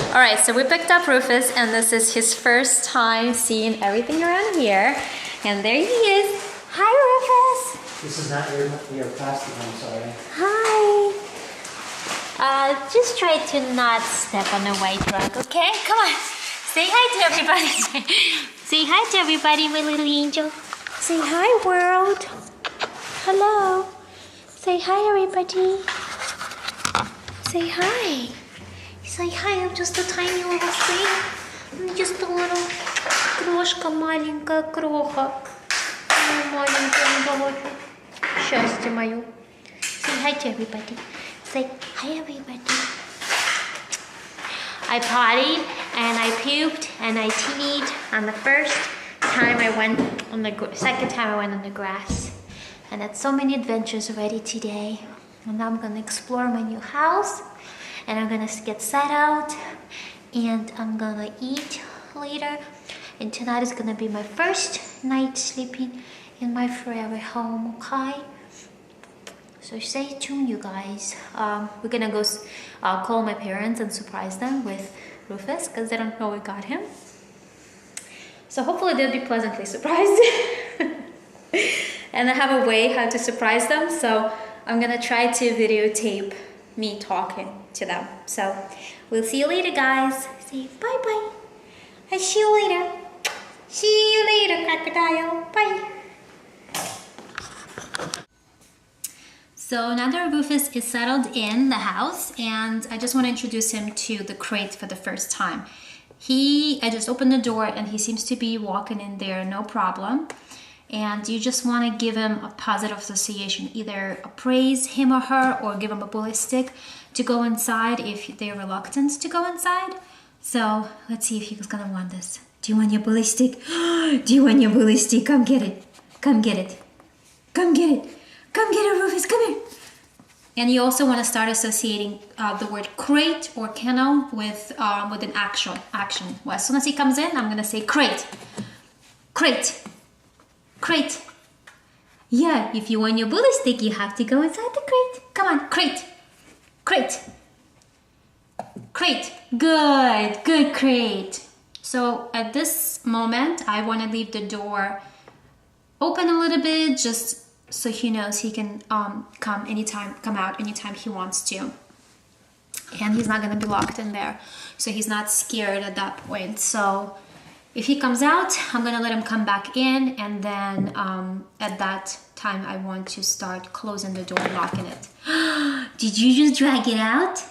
All right, so we picked up Rufus, and this is his first time seeing everything around here. And there he is. Hi, Rufus. This is not your plastic, I'm sorry. Hi. Just try to not step on the white rug, okay? Come on. Say hi to everybody. Say hi to everybody, my little angel. Say hi, world. Hello. Say hi, everybody. Say hi. Say hi, I'm just a tiny little thing. I'm just a little крошка, маленькая кроха. Маленькая голубка. Счастье мое. Say hi to everybody. Say hi, everybody. I pottied and I pooped and I teed on the first time I went on the second time I went on the grass. And had so many adventures already today. And now I'm gonna explore my new house. And I'm gonna get set out and I'm gonna eat later. And tonight is gonna be my first night sleeping in my forever home, okay? So stay tuned, you guys. We're gonna go call my parents and surprise them with Rufus because they don't know we got him. So hopefully they'll be pleasantly surprised. And I have a way how to surprise them, so I'm gonna try to videotape me talking to them. So we'll see you later, guys. Say bye-bye. I'll see you later. See you later, crocodile. Bye. So now that Rufus is settled in the house, and I just want to introduce him to the crate for the first time. I just opened the door and he seems to be walking in there no problem. And you just want to give him a positive association, either praise him or her or give him a bully stick to go inside if they're reluctant to go inside. So let's see if he's gonna want this. Do you want your bully stick? Do you want your bully stick? Come get it. Come get it. Come get it. Come get it, Rufus. Come here. And you also want to start associating the word crate or kennel with an action. Well, as soon as he comes in, I'm gonna say crate. Crate. Crate. Yeah, if you want your bully stick, you have to go inside the crate. Come on, crate. Crate. Crate. Good. Good, crate. So at this moment, I want to leave the door open a little bit, just so he knows he can come out anytime he wants to. And he's not going to be locked in there, so he's not scared at that point. So if he comes out, I'm gonna let him come back in, and then at that time I want to start closing the door and locking it. Did you just drag it out?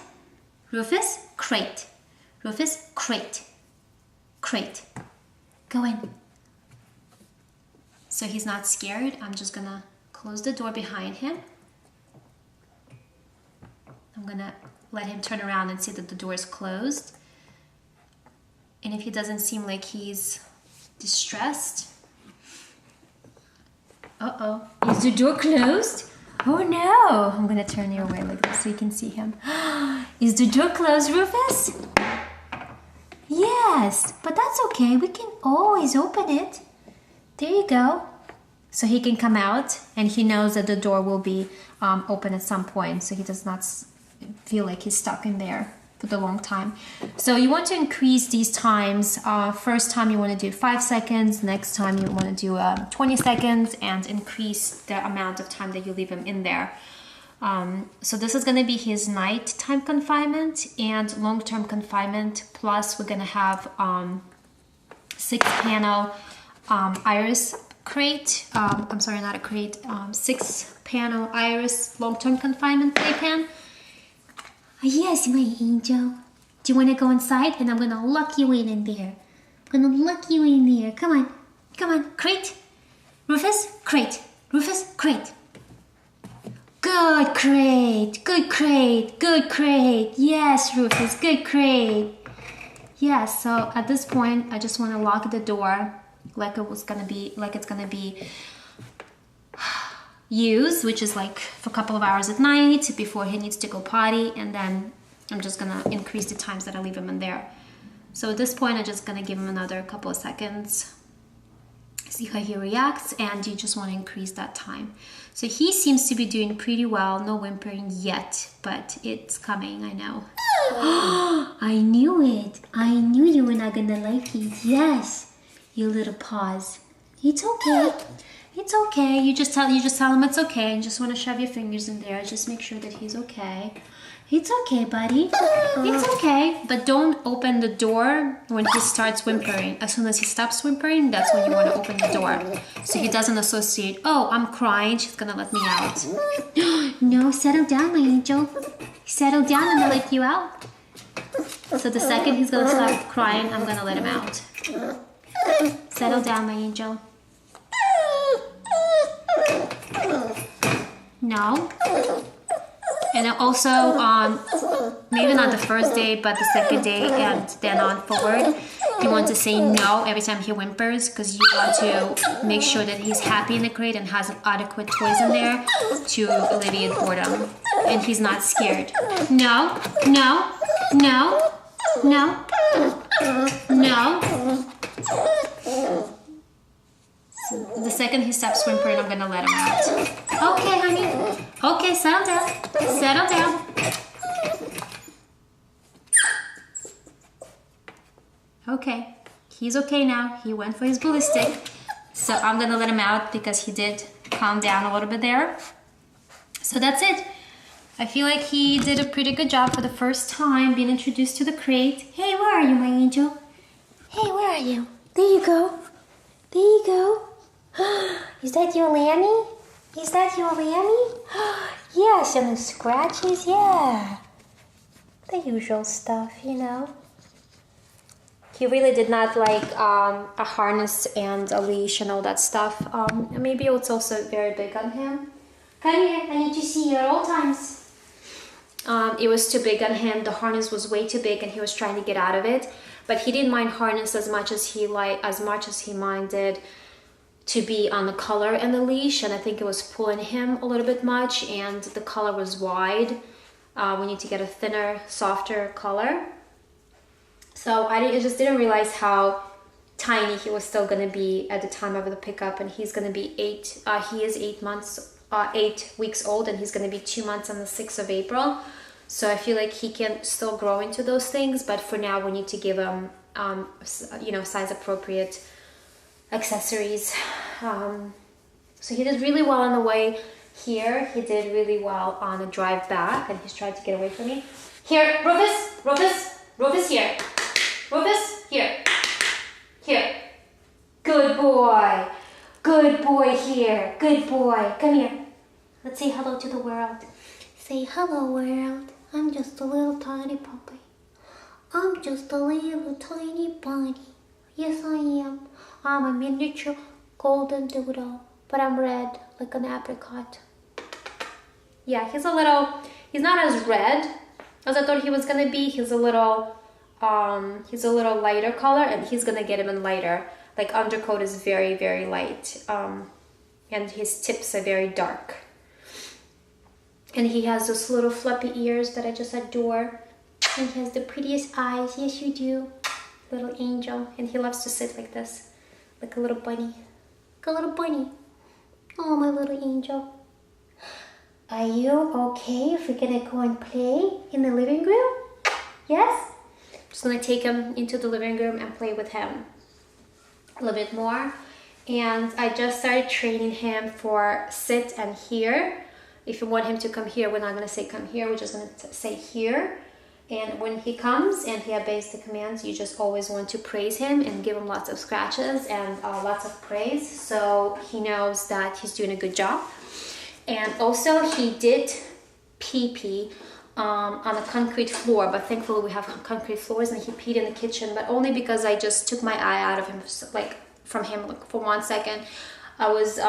Rufus, crate. Rufus, crate. Crate. Go in. So he's not scared. I'm just gonna close the door behind him. I'm gonna let him turn around and see that the door is closed. And if he doesn't seem like he's distressed. Uh-oh, is the door closed? Oh no, I'm gonna turn you away like this so you can see him. Is the door closed, Rufus? Yes, but that's okay, we can always open it. There you go. So he can come out, and he knows that the door will be open at some point, so he does not feel like he's stuck in there for the long time. So you want to increase these times. First time you want to do 5 seconds, next time you want to do 20 seconds, and increase the amount of time that you leave him in there. So this is going to be his nighttime confinement and long-term confinement, plus we're going to have 6-panel iris crate, I'm sorry, not a crate, 6-panel iris long-term confinement playpen. Yes, my angel. Do you want to go inside? And I'm going to lock you in there. I'm going to lock you in there. Come on. Come on. Crate. Rufus, crate. Rufus, crate. Good crate. Good crate. Good crate. Yes, Rufus, good crate. Yes, so at this point, I just want to lock the door like it's going to be used, which is like for a couple of hours at night before he needs to go potty, and then I'm just gonna increase the times that I leave him in there. So at this point, I'm just gonna give him another couple of seconds, see how he reacts, and you just want to increase that time. So he seems to be doing pretty well, no whimpering yet, but it's coming, I know. I knew it. not gonna like it. Yes, you little paws. It's okay. It's okay. You just tell him it's okay, and just want to shove your fingers in there. Just make sure that he's okay. It's okay, buddy. It's okay. But don't open the door when he starts whimpering. As soon as he stops whimpering, that's when you want to open the door. So he doesn't associate, oh, I'm crying, she's gonna let me out. No, settle down, my angel. Settle down and I'll let you out. So the second he's gonna stop crying, I'm gonna let him out. Settle down, my angel. No. And also, maybe not the first day, but the second day and then on forward, you want to say no every time he whimpers, because you want to make sure that he's happy in the crate and has adequate toys in there to alleviate boredom. And he's not scared. No, no, no, no, no. So the second he stops whimpering, I'm gonna let him out. Okay, honey. Okay, settle down. Settle down. Okay, he's okay now. He went for his bully stick. So I'm gonna let him out because he did calm down a little bit there. So that's it. I feel like he did a pretty good job for the first time being introduced to the crate. Hey, where are you, my angel? Hey, where are you? There you go. There you go. Is that your Lammy? Is that your Lammy? Yes, and the scratches, yeah. The usual stuff, you know. He really did not like a harness and a leash and all that stuff. Maybe it's also very big on him. Come here, I need to see you at all times. It was too big on him. The harness was way too big and he was trying to get out of it. But he didn't mind harness as much as he minded to be on the collar and the leash, and I think it was pulling him a little bit much, and the collar was wide. We need to get a thinner, softer collar. So I just didn't realize how tiny he was still gonna be at the time of the pickup, and he's gonna be he is 8 weeks old, and he's gonna be 2 months on the 6th of April. So I feel like he can still grow into those things, but for now we need to give him, size appropriate accessories. So he did really well on the way here. He did really well on the drive back, and he's tried to get away from me. Here, Rufus, Rufus, Rufus, here. Rufus, here. Here. Good boy. Good boy here. Good boy. Come here. Let's say hello to the world. Say hello, world. I'm just a little tiny puppy. I'm just a little tiny bunny. Yes, I am. I'm a miniature golden doodle, but I'm red like an apricot. Yeah, he's not as red as I thought he was gonna be. He's a little lighter color, and he's gonna get him in lighter. Like undercoat is very, very light, and his tips are very dark. And he has those little fluffy ears that I just adore. And he has the prettiest eyes. Yes, you do. Little angel. And he loves to sit like this, like a little bunny. Like a little bunny. Oh, my little angel. Are you okay if we're gonna go and play in the living room? Yes? I'm just gonna take him into the living room and play with him a little bit more. And I just started training him for sit and here. If you want him to come here, we're not gonna say come here, we're just gonna say here. And when he comes and he obeys the commands, you just always want to praise him and give him lots of scratches and lots of praise, so he knows that he's doing a good job. And also he did pee on a concrete floor, but thankfully we have concrete floors, and he peed in the kitchen, but only because I just took my eye out of him, from him for 1 second. I was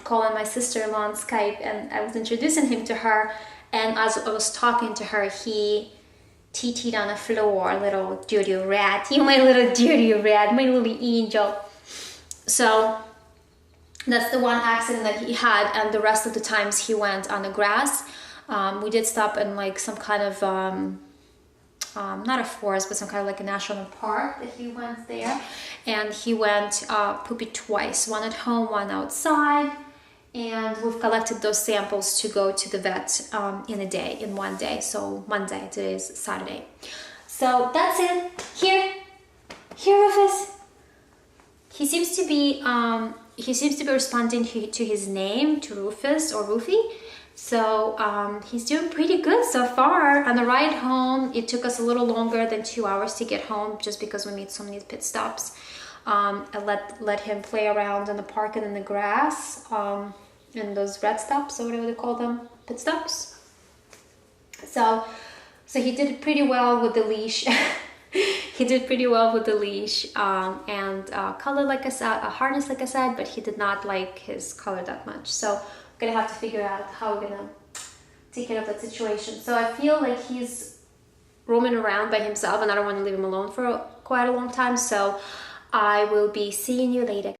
calling my sister-in-law on Skype, and I was introducing him to her, and as I was talking to her, he TT'd on the floor, little dirty rat. You my little dirty rat, my little angel. So that's the one accident that he had, and the rest of the times he went on the grass. We did stop in like some kind of not a forest, but some kind of like a national park that he went there, and he went poopy twice, one at home, one outside. And we've collected those samples to go to the vet in 1 day. So Monday, today is Saturday. So that's it. Here seems to be responding to his name, to Rufus or Rufy. So he's doing pretty good so far. On the ride home, it took us a little longer than 2 hours to get home just because we made so many pit stops. I let him play around in the park and in the grass, in those red stops or whatever they call them, pit stops. So he did pretty well with the leash. He did pretty well with the leash and color, like I said, a harness, like I said, but he did not like his color that much. So I'm gonna have to figure out how we're gonna take care of that situation. So I feel like he's roaming around by himself and I don't want to leave him alone for quite a long time. So I will be seeing you later.